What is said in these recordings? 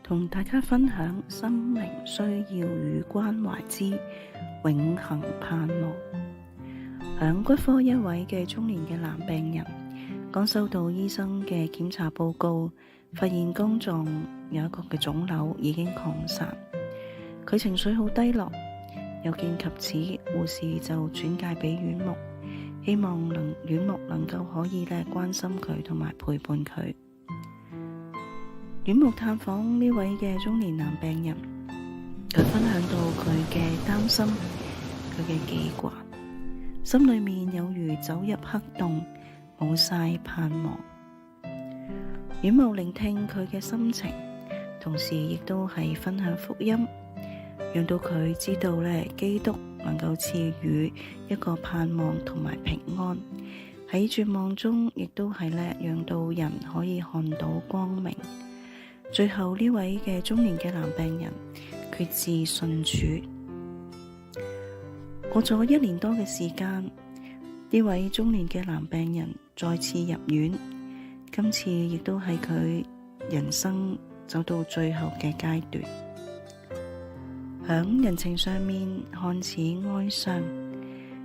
同大家分享生命需要與關懷之永恆盼望。響骨科一位嘅中年嘅男病人，剛收到醫生嘅檢查報告，發現肝臟有一個嘅腫瘤已經擴散，佢情緒好低落。有見及此，護士就轉介俾院牧，希望院牧能夠可以關心佢同埋陪伴佢。院牧探訪呢位嘅中年男病人，佢分享到佢嘅擔心，佢嘅記掛，心裏面有如走入黑洞，冇晒盼望。院牧聆聽佢嘅心情，同時亦都係分享福音，讓到佢知道基督能夠賜予一個盼望同埋平安，喺絕望中亦都係讓到人可以看到光明。最後呢位嘅中年嘅男病人決志信主。過咗1年多嘅時間，呢位中年嘅男病人再次入院，今次亦都係佢人生走到最後嘅階段。響人情上面看似哀傷，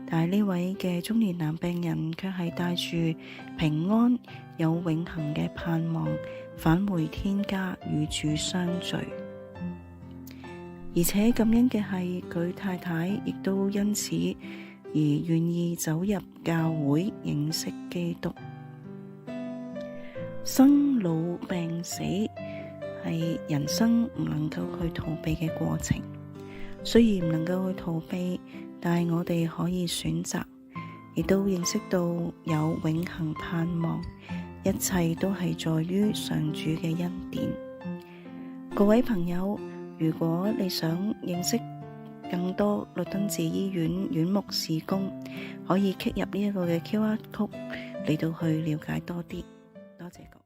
但係呢位嘅中年男病人卻係帶住平安有永恆嘅盼望，返回天家與主相聚。而且感恩嘅係佢太太亦都因此而願意走入教會認識基督。生老病死係人生唔能夠去逃避嘅過程，雖然唔能夠去逃避，但係我哋可以選擇，亦都認識到有永恆盼望，一切都係在於上主嘅恩典。各位朋友，如果你想認識更多律敦治醫院院牧事工，可以 click 入呢一個嘅 QR code嚟到去了解多啲。多謝各位。